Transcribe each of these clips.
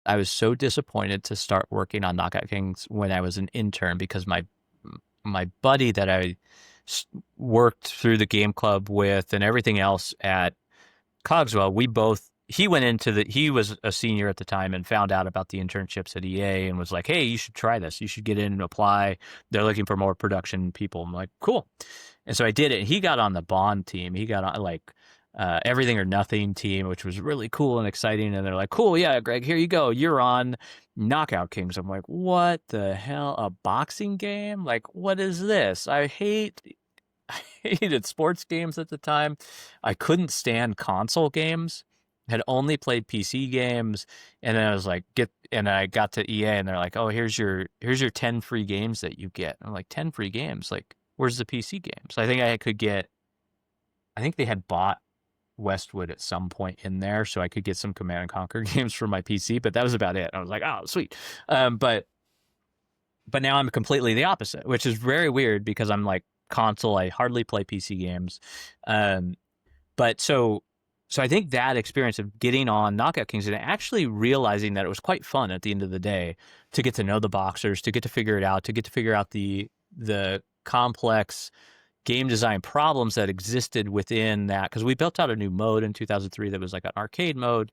I was so disappointed to start working on Knockout Kings when I was an intern, because my buddy that I worked through the game club with and everything else at Cogswell, he was a senior at the time and found out about the internships at EA and was like, hey, you should try this. You should get in and apply. They're looking for more production people. I'm like, cool. And so I did it. He got on the Bond team. He got on like Everything or Nothing team, which was really cool and exciting. And they're like, cool, yeah, Greg, here you go. You're on Knockout Kings. I'm like, what the hell? A boxing game? Like, what is this? I hated sports games at the time. I couldn't stand console games. Had only played PC games, and then I was like, I got to EA, and they're like, oh, here's your 10 free games that you get. I'm like, 10 free games? Like, where's the PC games? I think they had bought Westwood at some point in there, so I could get some Command and Conquer games for my PC, but that was about it. I was like, oh, sweet. But now I'm completely the opposite, which is very weird because I'm like console. I hardly play PC games. But so I think that experience of getting on Knockout Kings and actually realizing that it was quite fun at the end of the day to get to know the boxers, to get to figure it out, to get to figure out the complex game design problems that existed within that. Because we built out a new mode in 2003 that was like an arcade mode,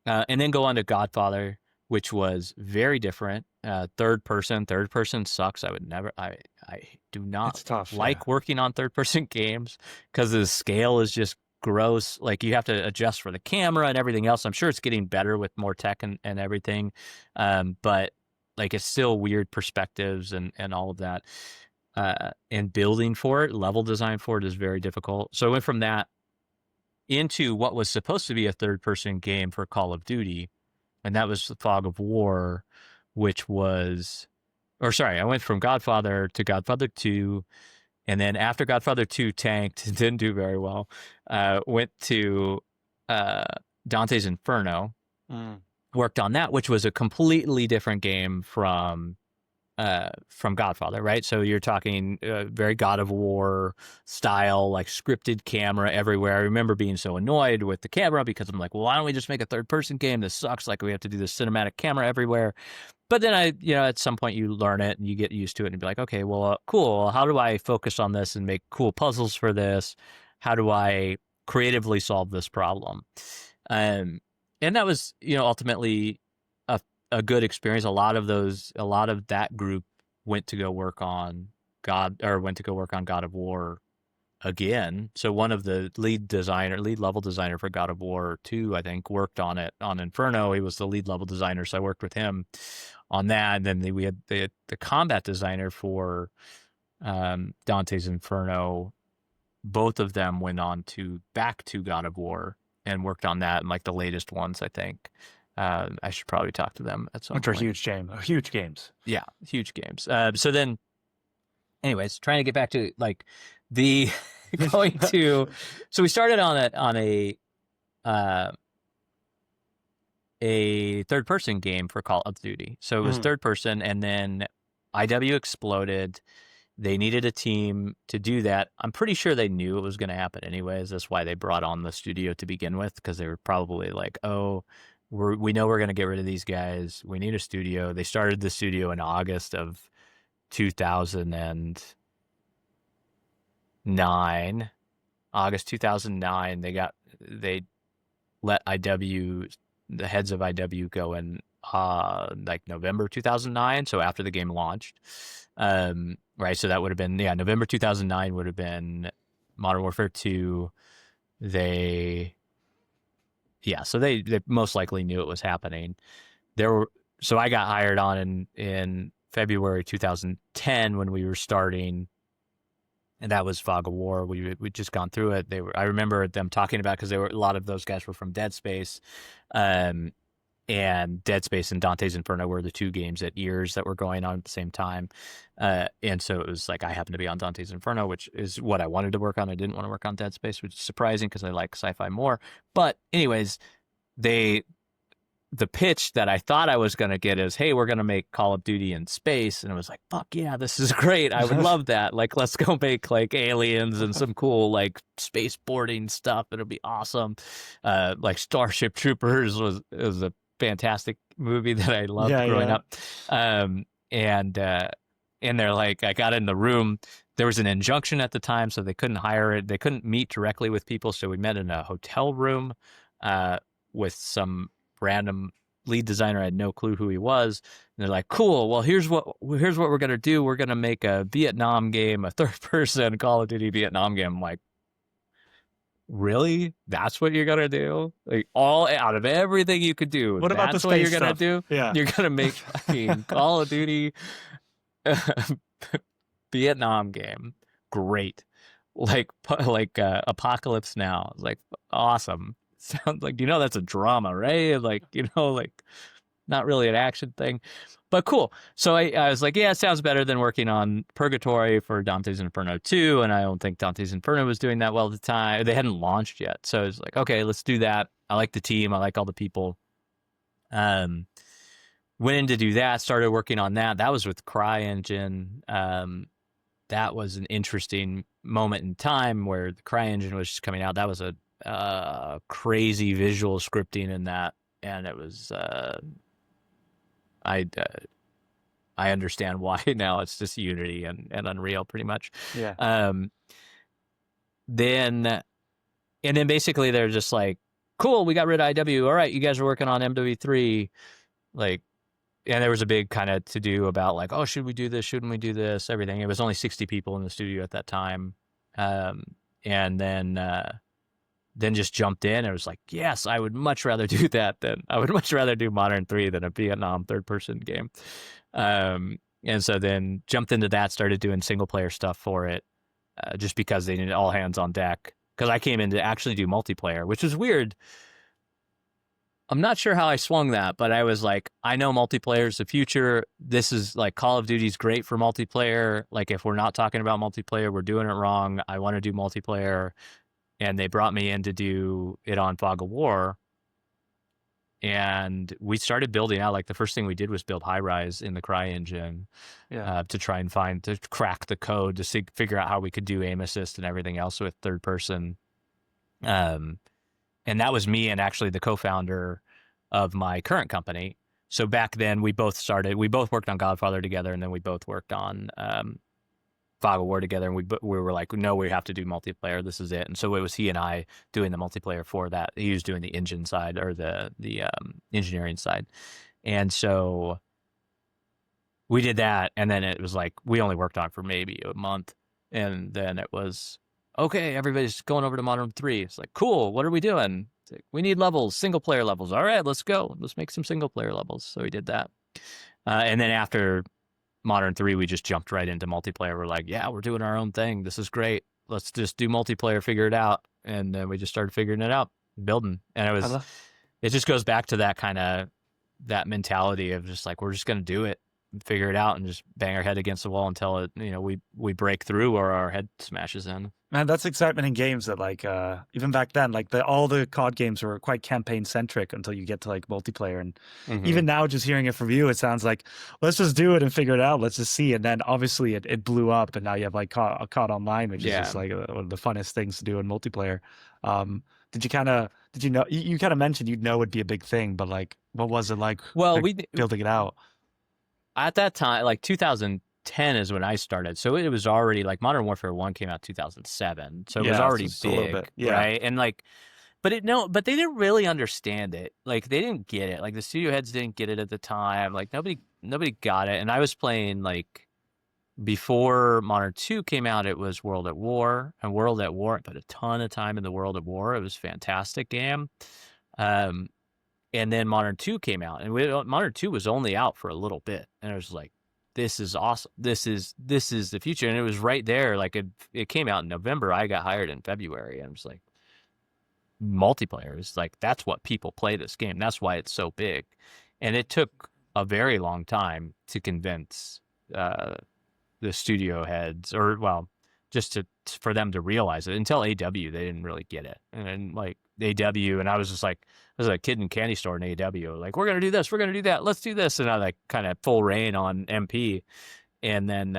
and then go on to Godfather, which was very different. Third person sucks. I do not It's tough, like working on third person games because the scale is just gross. Like, you have to adjust for the camera and everything else. I'm sure it's getting better with more tech and everything. But like, it's still weird perspectives and all of that. And building for it, level design for it is very difficult. So I went from that into what was supposed to be a third person game for Call of Duty. And that was the Fog of War, I went from Godfather to Godfather 2. And then after Godfather 2 tanked, didn't do very well, went to Dante's Inferno, worked on that, which was a completely different game from Godfather, right? So you're talking very God of War style, like scripted camera everywhere. I remember being so annoyed with the camera because I'm like, well, why don't we just make a third person game? This sucks. Like, we have to do this cinematic camera everywhere. But then at some point you learn it and you get used to it and be like, okay, well, cool. How do I focus on this and make cool puzzles for this? How do I creatively solve this problem? And that was, ultimately a good experience. A lot of that group went to go work on God of War again. So one of the lead level designer for God of War 2, I think, worked on it on Inferno. He was the lead level designer, so I worked with him on that. And then we had the combat designer for Dante's Inferno. Both of them went on back to God of War and worked on that, and like the latest ones, I think. I should probably talk to them at some point. Which are huge games. Yeah, huge games. So then, anyways, trying to get back to like the going to. So we started on a third person game for Call of Duty. So it was third person, and then IW exploded. They needed a team to do that. I'm pretty sure they knew it was going to happen anyways. That's why they brought on the studio to begin with, because they were probably like, oh, we know we're going to get rid of these guys. We need a studio. They started the studio in August of 2009. August 2009, they let IW, the heads of IW, go in like November 2009. So after the game launched, right. So that would have been, November 2009 would have been Modern Warfare 2. So they most likely knew it was happening. So I got hired on in February 2010 when we were starting, and that was Fog of War. We'd just gone through it. I remember them talking about, because a lot of those guys were from Dead Space, and Dead Space and Dante's Inferno were the two games at years that were going on at the same time. And so it was like, I happened to be on Dante's Inferno, which is what I wanted to work on. I didn't want to work on Dead Space, which is surprising because I like sci-fi more. But anyways, the pitch that I thought I was going to get is, hey, we're going to make Call of Duty in space. And I was like, fuck yeah, this is great. I would love that. Like, let's go make like aliens and some cool like space boarding stuff. It'll be awesome. Like Starship Troopers was a fantastic movie that I loved growing up. And they're like, I got in the room. There was an injunction at the time, so they couldn't hire it. They couldn't meet directly with people, so we met in a hotel room with some random lead designer. I had no clue who he was. And they're like, cool, well, here's what we're going to do. We're going to make a Vietnam game, a third-person Call of Duty Vietnam game. I'm like, really? That's what you're gonna do? Like, all out of everything you could do, what about that's the what space you're gonna stuff? do? Yeah. You're gonna make fucking Call of Duty Vietnam game. Great. Like Apocalypse Now. It's like, awesome. Sounds like, that's a drama, right? Like, like not really an action thing, but cool. So I was like, yeah, it sounds better than working on Purgatory for Dante's Inferno 2. And I don't think Dante's Inferno was doing that well at the time. They hadn't launched yet. So I was like, okay, let's do that. I like the team. I like all the people. Went in to do that, started working on that. That was with CryEngine. That was an interesting moment in time where the CryEngine was just coming out. That was a crazy visual scripting in that. And it was, I understand why now. It's just Unity and Unreal pretty much. Yeah. Then basically they're just like, cool, we got rid of IW. All right, you guys are working on MW3. Like, and there was a big kind of to-do about like, oh, should we do this? Shouldn't we do this? Everything. It was only 60 people in the studio at that time. And then just jumped in. It was like, yes, I would much rather do that I would much rather do Modern 3 than a Vietnam third-person game. And so then jumped into that, started doing single-player stuff for it, just because they needed all hands on deck. Because I came in to actually do multiplayer, which was weird. I'm not sure how I swung that, but I was like, I know multiplayer is the future. This is like, Call of Duty's great for multiplayer. Like, if we're not talking about multiplayer, we're doing it wrong. I want to do multiplayer. And they brought me in to do it on Fog of War. And we started building out, like, the first thing we did was build High Rise in the CryEngine to try and to crack the code, to figure out how we could do aim assist and everything else with third person. And that was me and actually the co-founder of my current company. So back then we both worked on Godfather together, and then we both worked on Fog of War together, and we were like, no, we have to do multiplayer. This is it. And so it was he and I doing the multiplayer for that. He was doing the engine side, or the engineering side. And so we did that, and then it was like, we only worked on it for maybe a month. And then it was, okay, everybody's going over to Modern 3. It's like, cool, what are we doing? It's like, we need levels, single-player levels. All right, let's go. Let's make some single-player levels. So we did that. And then after Modern 3, we just jumped right into multiplayer. We're like, yeah, we're doing our own thing. This is great. Let's just do multiplayer, figure it out. And then we just started figuring it out, building. And it just goes back to that mentality of just like, we're just going to do it, figure it out, and just bang our head against the wall until it, we break through or our head smashes in. Man, that's excitement in games that, like, even back then, like, all the COD games were quite campaign centric until you get to like multiplayer. And even now, just hearing it from you, it sounds like, let's just do it and figure it out. Let's just see. And then obviously it blew up, and now you have like COD Online, which is just like one of the funnest things to do in multiplayer. Did you kind of mentioned it'd be a big thing, but like, what was it like? Well, building it out at that time, like 2010 is when I started. So it was already like Modern Warfare 1 came out 2007. So it was already big, right? And like, but they didn't really understand it. Like, they didn't get it. Like, the studio heads didn't get it at the time. Like, nobody got it. And I was playing, like, before Modern 2 came out, it was World at War. And World at War, I put a ton of time in the World at War. It was a fantastic game. And then Modern 2 came out, and Modern 2 was only out for a little bit. And it was like, this is awesome. This is the future. And it was right there. Like, it came out in November. I got hired in February. And I was like, multiplayer is like, that's what people play this game. That's why it's so big. And it took a very long time to convince the studio heads, or, well, just for them to realize it. Until AW, they didn't really get it. And then, like, AW, and I was just like, I was a kid in a candy store in AW, like, we're gonna do this, we're gonna do that, let's do this. And I like kind of full reign on MP, and then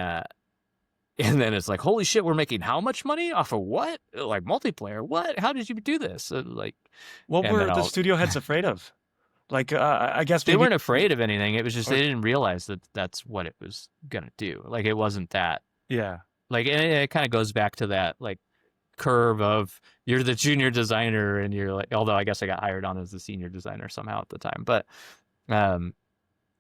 it's like, holy shit, we're making how much money off of what? Like, multiplayer? What? How did you do this? Like, what were the studio heads afraid of? Like, I guess They maybe, weren't afraid of anything. It was just or they didn't realize that that's what it was gonna do. Like it wasn't that. yeah, Like it kind of goes back to that like curve of you're the junior designer and you're like, although I guess I got hired on as the senior designer somehow at the time, but um,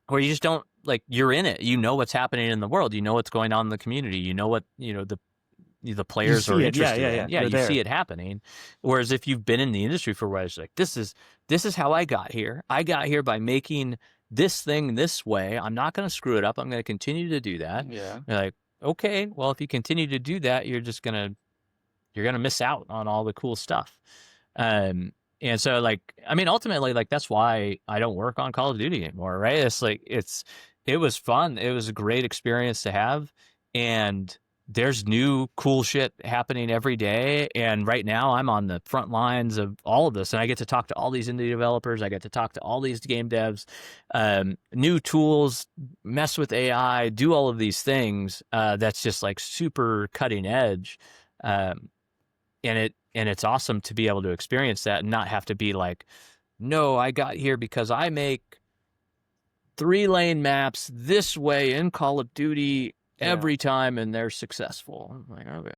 where you just don't like you're in it. You know what's happening in the world. You know what's going on in the community. You know what the you players are see it. Yeah, interested yeah, yeah. in. Yeah, You're you see there. it happening. Whereas if you've been in the industry for a while, it's like this is how I got here. I got here by making this thing this way. I'm not going to screw it up. I'm going to continue to do that. Yeah. You're like, okay, well, if you continue to do that, you're gonna miss out on all the cool stuff. And so like, I mean, ultimately, like that's why I don't work on Call of Duty anymore, right? It's like it was fun. It was a great experience to have, and there's new cool shit happening every day. And right now, I'm on the front lines of all of this, and I get to talk to all these indie developers. I get to talk to all these game devs, new tools, mess with AI, do all of these things. That's just like super cutting edge. Um, and it's awesome to be able to experience that and not have to be like, no, I got here because I make 3-lane maps this way in Call of Duty Yeah. every time and they're successful. I'm like, okay,